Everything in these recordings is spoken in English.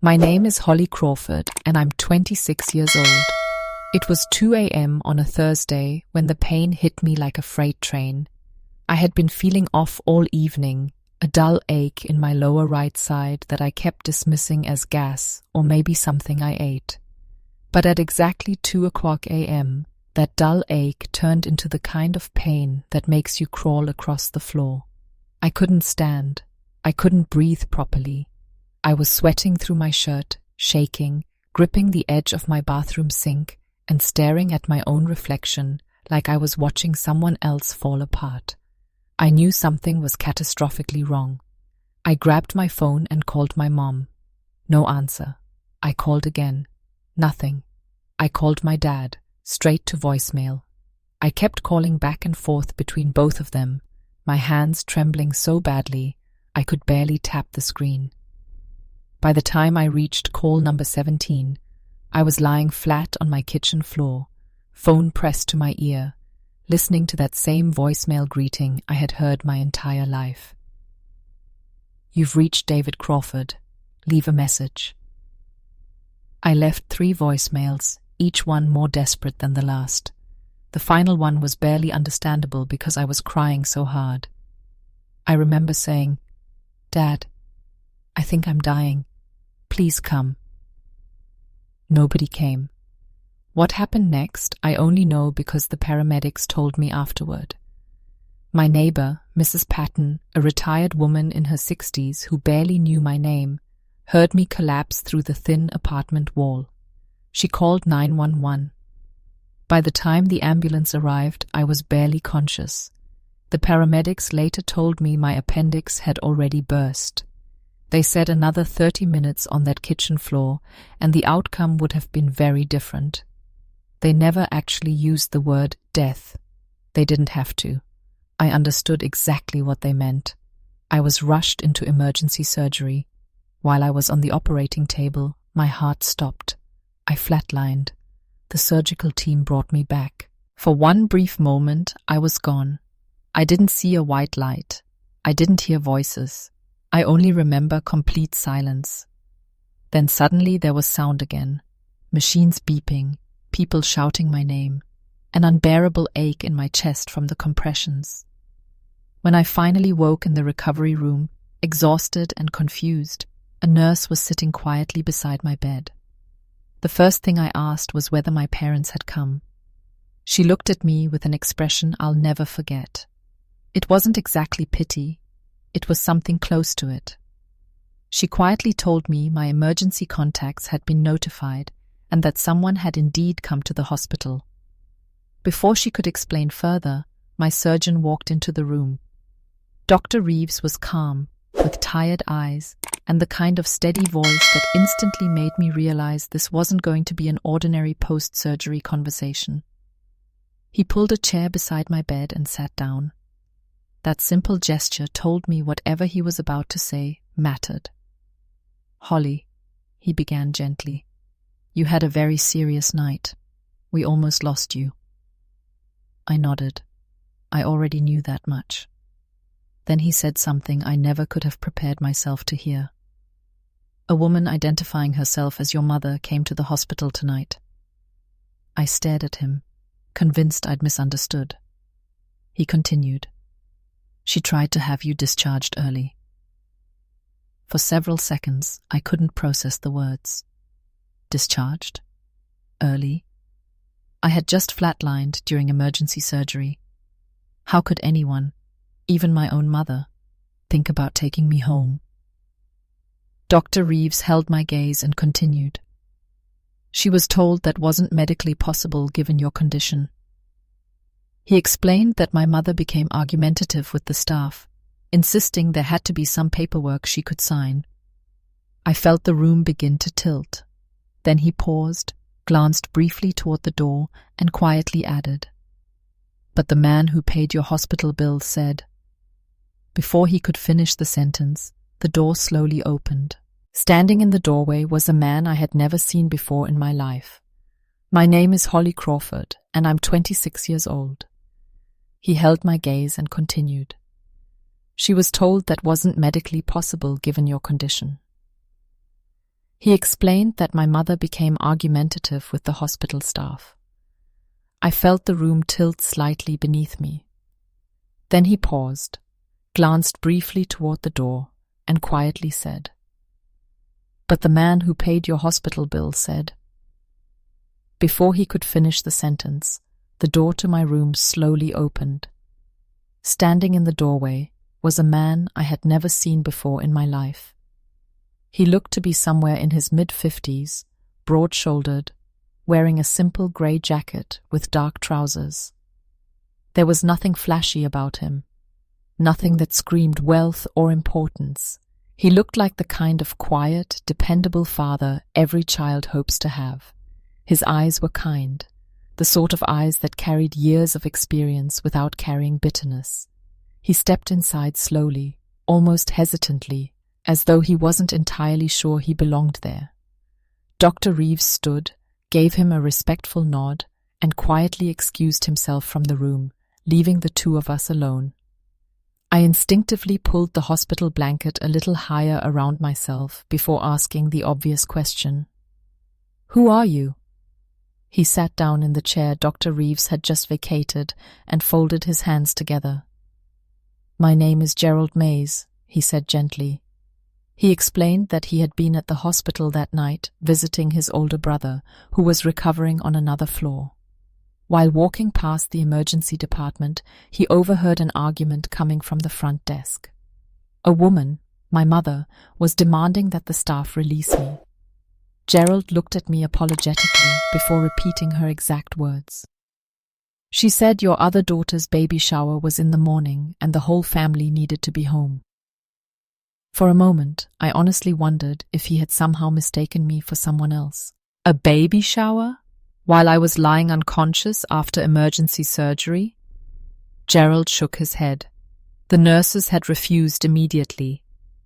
My name is Holly Crawford and I'm 26 years old. It was 2 a.m. on a Thursday when the pain hit me like a freight train. I had been feeling off all evening, a dull ache in my lower right side that I kept dismissing as gas or maybe something I ate. But at exactly 2 o'clock a.m., that dull ache turned into the kind of pain that makes you crawl across the floor. I couldn't stand. I couldn't breathe properly. I was sweating through my shirt, shaking, gripping the edge of my bathroom sink, and staring at my own reflection like I was watching someone else fall apart. I knew something was catastrophically wrong. I grabbed my phone and called my mom. No answer. I called again. Nothing. I called my dad, straight to voicemail. I kept calling back and forth between both of them, my hands trembling so badly I could barely tap the screen. By the time I reached call number 17, I was lying flat on my kitchen floor, phone pressed to my ear, listening to that same voicemail greeting I had heard my entire life. "You've reached David Crawford. Leave a message." I left 3 voicemails, each one more desperate than the last. The final one was barely understandable because I was crying so hard. I remember saying, "Dad, I think I'm dying. Please come." Nobody came. What happened next, I only know because the paramedics told me afterward. My neighbor, Mrs. Patton, a retired woman in her 60s who barely knew my name, heard me collapse through the thin apartment wall. She called 911. By the time the ambulance arrived, I was barely conscious. The paramedics later told me my appendix had already burst. They said another 30 minutes on that kitchen floor, and the outcome would have been very different. They never actually used the word death. They didn't have to. I understood exactly what they meant. I was rushed into emergency surgery. While I was on the operating table, my heart stopped. I flatlined. The surgical team brought me back. For one brief moment, I was gone. I didn't see a white light. I didn't hear voices. I only remember complete silence. Then suddenly there was sound again. Machines beeping, people shouting my name, an unbearable ache in my chest from the compressions. When I finally woke in the recovery room, exhausted and confused, a nurse was sitting quietly beside my bed. The first thing I asked was whether my parents had come. She looked at me with an expression I'll never forget. It wasn't exactly pity. It was something close to it. She quietly told me my emergency contacts had been notified and that someone had indeed come to the hospital. Before she could explain further, my surgeon walked into the room. Dr. Reeves was calm, with tired eyes, and the kind of steady voice that instantly made me realize this wasn't going to be an ordinary post-surgery conversation. He pulled a chair beside my bed and sat down. That simple gesture told me whatever he was about to say mattered. "Holly," he began gently, "you had a very serious night. We almost lost you." I nodded. I already knew that much. Then he said something I never could have prepared myself to hear. "A woman identifying herself as your mother came to the hospital tonight." I stared at him, convinced I'd misunderstood. He continued, "She tried to have you discharged early." For several seconds, I couldn't process the words. Discharged? Early? I had just flatlined during emergency surgery. How could anyone, even my own mother, think about taking me home? Dr. Reeves held my gaze and continued. "She was told that wasn't medically possible given your condition." He explained that my mother became argumentative with the staff, insisting there had to be some paperwork she could sign. I felt the room begin to tilt. Then he paused, glanced briefly toward the door, and quietly added, "But the man who paid your hospital bill said..." Before he could finish the sentence, the door slowly opened. Standing in the doorway was a man I had never seen before in my life. "My name is Holly Crawford, and I'm 26 years old." He held my gaze and continued. "She was told that wasn't medically possible given your condition." He explained that my mother became argumentative with the hospital staff. I felt the room tilt slightly beneath me. Then he paused, glanced briefly toward the door, and quietly said, "But the man who paid your hospital bill said." Before he could finish the sentence, the door to my room slowly opened. Standing in the doorway was a man I had never seen before in my life. He looked to be somewhere in his mid-50s, broad-shouldered, wearing a simple grey jacket with dark trousers. There was nothing flashy about him, nothing that screamed wealth or importance. He looked like the kind of quiet, dependable father every child hopes to have. His eyes were kind, the sort of eyes that carried years of experience without carrying bitterness. He stepped inside slowly, almost hesitantly, as though he wasn't entirely sure he belonged there. Dr. Reeves stood, gave him a respectful nod, and quietly excused himself from the room, leaving the two of us alone. I instinctively pulled the hospital blanket a little higher around myself before asking the obvious question. "Who are you?" He sat down in the chair Dr. Reeves had just vacated and folded his hands together. "My name is Gerald Mays," he said gently. He explained that he had been at the hospital that night visiting his older brother, who was recovering on another floor. While walking past the emergency department, he overheard an argument coming from the front desk. A woman, my mother, was demanding that the staff release me. Gerald looked at me apologetically before repeating her exact words. "She said your other daughter's baby shower was in the morning and the whole family needed to be home." For a moment, I honestly wondered if he had somehow mistaken me for someone else. A baby shower? While I was lying unconscious after emergency surgery? Gerald shook his head. The nurses had refused immediately.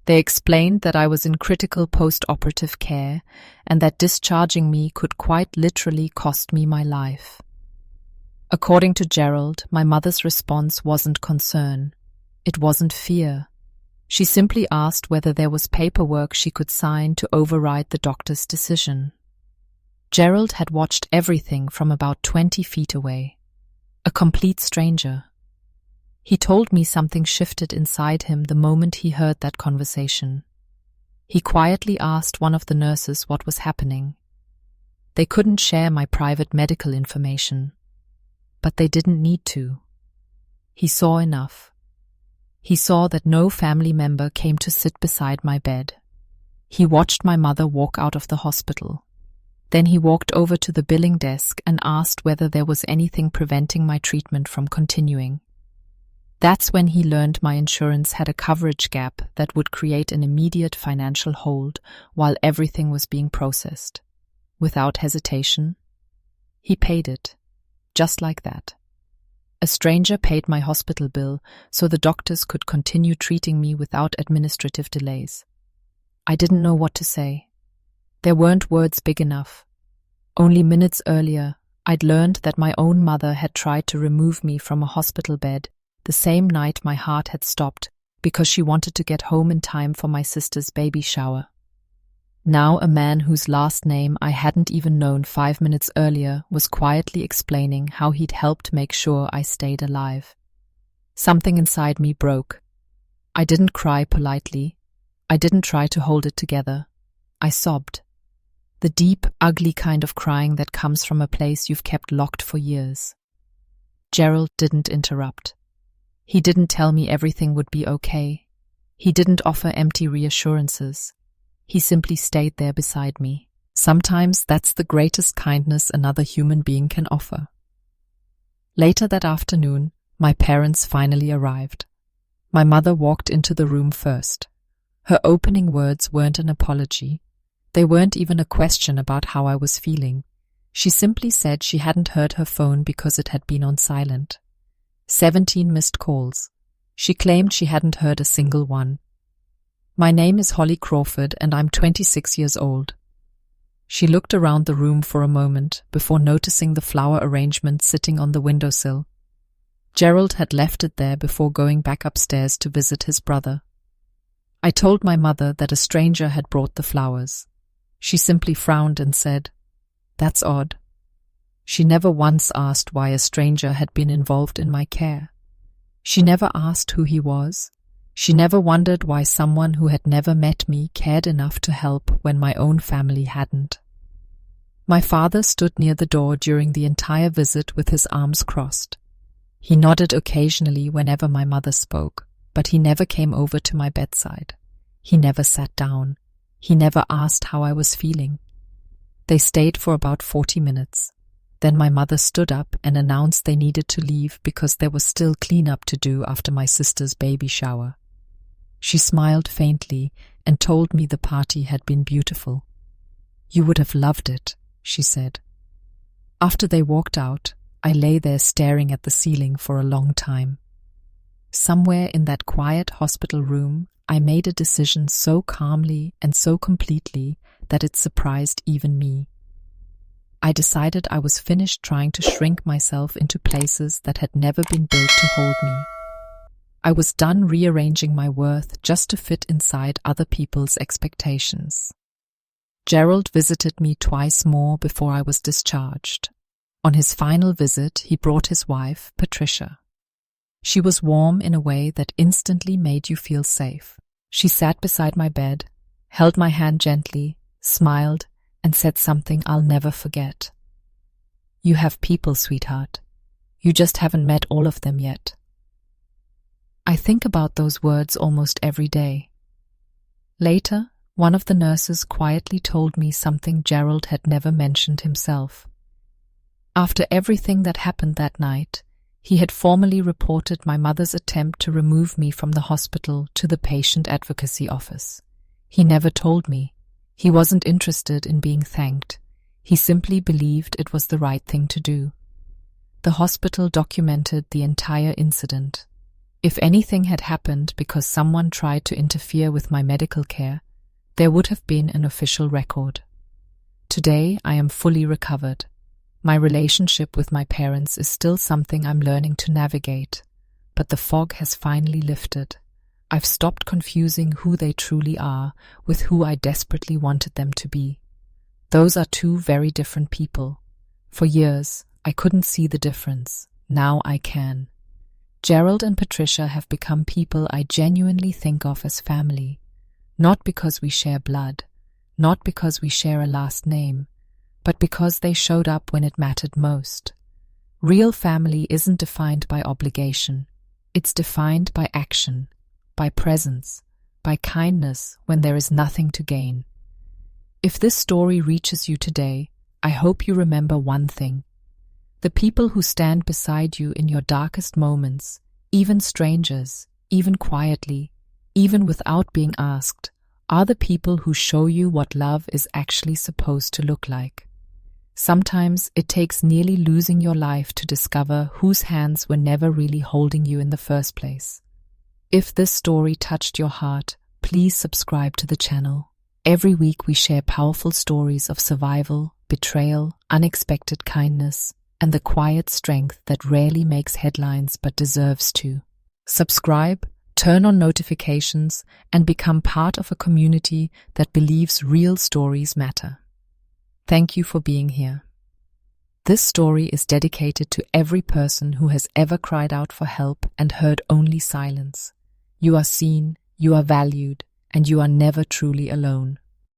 They explained that I was in critical post-operative care and that discharging me could quite literally cost me my life. According to Gerald, my mother's response wasn't concern. It wasn't fear. She simply asked whether there was paperwork she could sign to override the doctor's decision. Gerald had watched everything from about 20 feet away. A complete stranger. He told me something shifted inside him the moment he heard that conversation. He quietly asked one of the nurses what was happening. They couldn't share my private medical information, but they didn't need to. He saw enough. He saw that no family member came to sit beside my bed. He watched my mother walk out of the hospital. Then he walked over to the billing desk and asked whether there was anything preventing my treatment from continuing. That's when he learned my insurance had a coverage gap that would create an immediate financial hold while everything was being processed. Without hesitation, he paid it, just like that. A stranger paid my hospital bill so the doctors could continue treating me without administrative delays. I didn't know what to say. There weren't words big enough. Only minutes earlier, I'd learned that my own mother had tried to remove me from a hospital bed the same night my heart had stopped because she wanted to get home in time for my sister's baby shower. Now a man whose last name I hadn't even known 5 minutes earlier was quietly explaining how he'd helped make sure I stayed alive. Something inside me broke. I didn't cry politely. I didn't try to hold it together. I sobbed. The deep, ugly kind of crying that comes from a place you've kept locked for years. Gerald didn't interrupt. He didn't tell me everything would be okay. He didn't offer empty reassurances. He simply stayed there beside me. Sometimes that's the greatest kindness another human being can offer. Later that afternoon, my parents finally arrived. My mother walked into the room first. Her opening words weren't an apology. They weren't even a question about how I was feeling. She simply said she hadn't heard her phone because it had been on silent. 17 missed calls. She claimed she hadn't heard a single one. "My name is Holly Crawford and I'm 26 years old." She looked around the room for a moment before noticing the flower arrangement sitting on the windowsill. Gerald had left it there before going back upstairs to visit his brother. I told my mother that a stranger had brought the flowers. She simply frowned and said, "That's odd." She never once asked why a stranger had been involved in my care. She never asked who he was. She never wondered why someone who had never met me cared enough to help when my own family hadn't. My father stood near the door during the entire visit with his arms crossed. He nodded occasionally whenever my mother spoke, but he never came over to my bedside. He never sat down. He never asked how I was feeling. They stayed for about 40 minutes. Then my mother stood up and announced they needed to leave because there was still cleanup to do after my sister's baby shower. She smiled faintly and told me the party had been beautiful. "You would have loved it," she said. After they walked out, I lay there staring at the ceiling for a long time. Somewhere in that quiet hospital room, I made a decision so calmly and so completely that it surprised even me. I decided I was finished trying to shrink myself into places that had never been built to hold me. I was done rearranging my worth just to fit inside other people's expectations. Gerald visited me twice more before I was discharged. On his final visit, he brought his wife, Patricia. She was warm in a way that instantly made you feel safe. She sat beside my bed, held my hand gently, smiled, and said something I'll never forget. "You have people, sweetheart. You just haven't met all of them yet." I think about those words almost every day. Later, one of the nurses quietly told me something Gerald had never mentioned himself. After everything that happened that night, he had formally reported my mother's attempt to remove me from the hospital to the patient advocacy office. He never told me. He wasn't interested in being thanked. He simply believed it was the right thing to do. The hospital documented the entire incident. If anything had happened because someone tried to interfere with my medical care, there would have been an official record. Today, I am fully recovered. My relationship with my parents is still something I'm learning to navigate, but the fog has finally lifted. I've stopped confusing who they truly are with who I desperately wanted them to be. Those are two very different people. For years, I couldn't see the difference. Now I can. Gerald and Patricia have become people I genuinely think of as family. Not because we share blood, not because we share a last name, but because they showed up when it mattered most. Real family isn't defined by obligation. It's defined by action, by presence, by kindness when there is nothing to gain. If this story reaches you today, I hope you remember one thing. The people who stand beside you in your darkest moments, even strangers, even quietly, even without being asked, are the people who show you what love is actually supposed to look like. Sometimes it takes nearly losing your life to discover whose hands were never really holding you in the first place. If this story touched your heart, please subscribe to the channel. Every week we share powerful stories of survival, betrayal, unexpected kindness, and the quiet strength that rarely makes headlines but deserves to. Subscribe, turn on notifications, and become part of a community that believes real stories matter. Thank you for being here. This story is dedicated to every person who has ever cried out for help and heard only silence. You are seen, you are valued, and you are never truly alone.